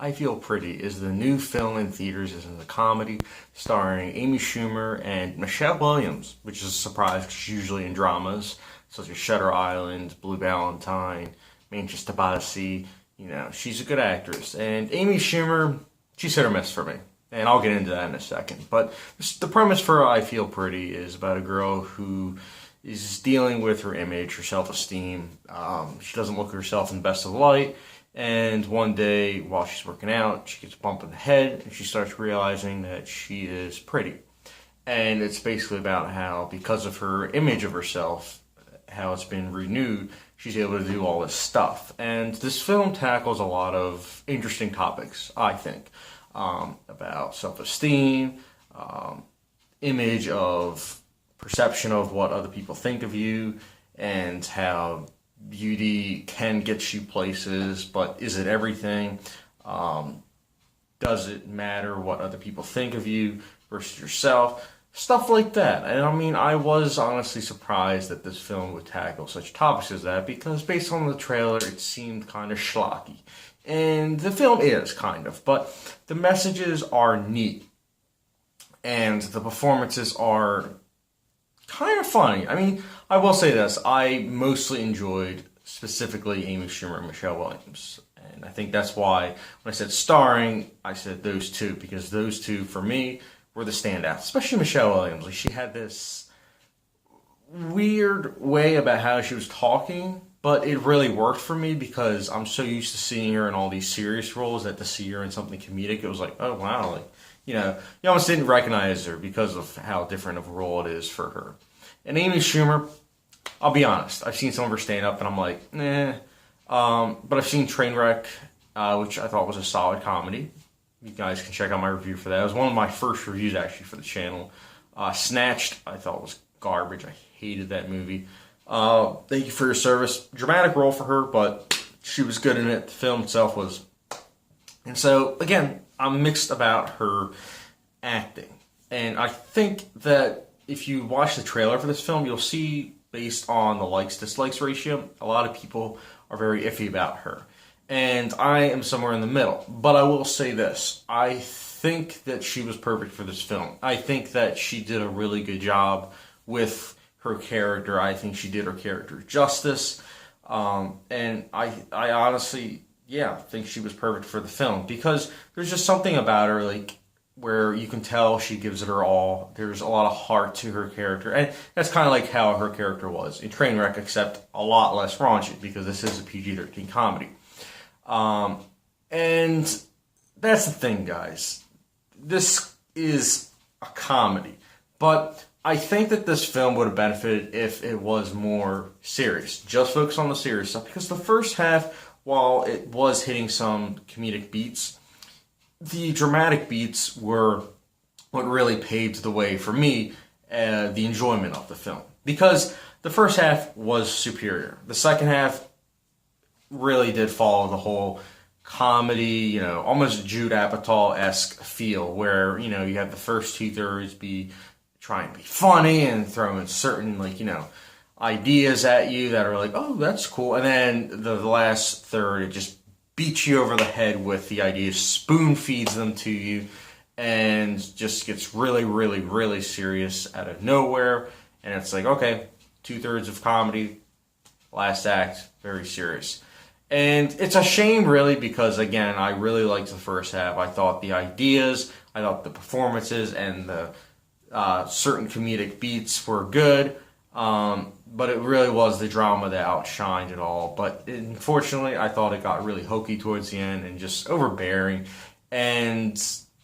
I Feel Pretty is the new film in theaters. It's a comedy starring Amy Schumer and Michelle Williams, which is a surprise because she's usually in dramas such as Shutter Island, Blue Valentine, Manchester by the Sea. She's a good actress. And Amy Schumer, she's hit or miss for me. And I'll get into that in a second. But the premise for I Feel Pretty is about a girl who is dealing with her image, her self-esteem. She doesn't look at herself in the best of light. And one day, while she's working out, she gets a bump in the head, and she starts realizing that she is pretty. And it's basically about how, because of her image of herself, how it's been renewed, she's able to do all this stuff. And this film tackles a lot of interesting topics, I think, about self-esteem, image of perception of what other people think of you, and how beauty can get you places, but is it everything? Does it matter what other people think of you versus yourself? Stuff like that. And I mean, I was honestly surprised that this film would tackle such topics as that, because based on the trailer, it seemed kind of schlocky. And the film is, kind of, but the messages are neat. And the performances are kind of funny. I mean, I will say this. I mostly enjoyed specifically Amy Schumer and Michelle Williams. And I think that's why when I said starring, I said those two, because those two, for me, were the standouts. Especially Michelle Williams. Like, she had this weird way about how she was talking, but it really worked for me because I'm so used to seeing her in all these serious roles that to see her in something comedic, it was like, oh wow, like, you almost didn't recognize her because of how different of a role it is for her. And Amy Schumer, I'll be honest, I've seen some of her stand-up and I'm like, eh. But I've seen Trainwreck, which I thought was a solid comedy. You guys can check out my review for that. It was one of my first reviews, actually, for the channel. Snatched, I thought was garbage. I hated that movie. Thank You for Your Service. Dramatic role for her, but she was good in it. The film itself was. And so, again, I'm mixed about her acting. And I think that if you watch the trailer for this film, you'll see, based on the likes-dislikes ratio, a lot of people are very iffy about her. And I am somewhere in the middle. But I will say this. I think that she was perfect for this film. I think that she did a really good job with her character. I think she did her character justice. And I honestly, think she was perfect for the film. Because there's just something about her, like, where you can tell she gives it her all. There's a lot of heart to her character. And that's kind of like how her character was in Trainwreck, except a lot less raunchy, because this is a PG-13 comedy. And that's the thing, guys. This is a comedy. But I think that this film would have benefited if it was more serious. Just focus on the serious stuff. Because the first half, while it was hitting some comedic beats, the dramatic beats were what really paved the way for me, the enjoyment of the film. Because the first half was superior. The second half really did follow the whole comedy, almost Jude Apatow-esque feel, where, you have the first two-thirds try and be funny and throw in certain, ideas at you that are like, oh, that's cool. And then the last third, it just beats you over the head with the idea, spoon feeds them to you, and just gets really, really, really serious out of nowhere. And it's like, okay, two-thirds of comedy, last act, very serious. And it's a shame, really, because, again, I really liked the first half. I thought the ideas, I thought the performances, and the certain comedic beats were good. But it really was the drama that outshined it all. But unfortunately, I thought it got really hokey towards the end and just overbearing. And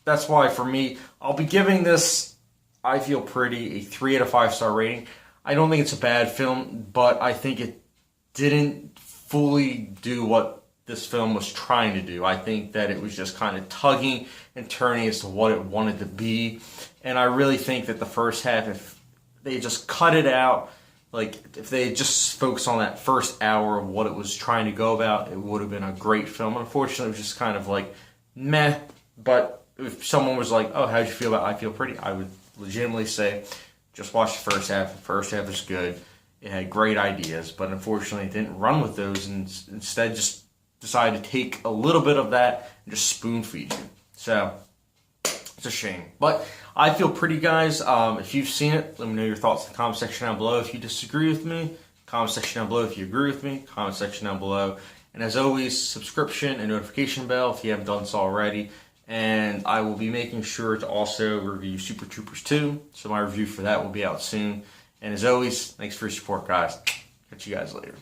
that's why, for me, I'll be giving this I Feel Pretty a 3 out of 5 star rating. I don't think it's a bad film, but I think it didn't fully do what this film was trying to do. I think that it was just kind of tugging and turning as to what it wanted to be. And I really think that the first half, if they just cut it out, like, if they just focused on that first hour of what it was trying to go about, it would have been a great film. Unfortunately, it was just kind of like, meh. But if someone was like, oh, how'd you feel about I Feel Pretty? I would legitimately say, just watch the first half. The first half is good. It had great ideas, but unfortunately it didn't run with those, and instead just decide to take a little bit of that and just spoon feed you. So it's a shame. But I feel pretty, guys. If you've seen it, let me know your thoughts in the comment section down below. If you disagree with me, comment section down below. If you agree with me, comment section down below. And as always, subscription and notification bell if you haven't done so already. And I will be making sure to also review Super Troopers 2. So my review for that will be out soon. And as always, thanks for your support, guys. Catch you guys later.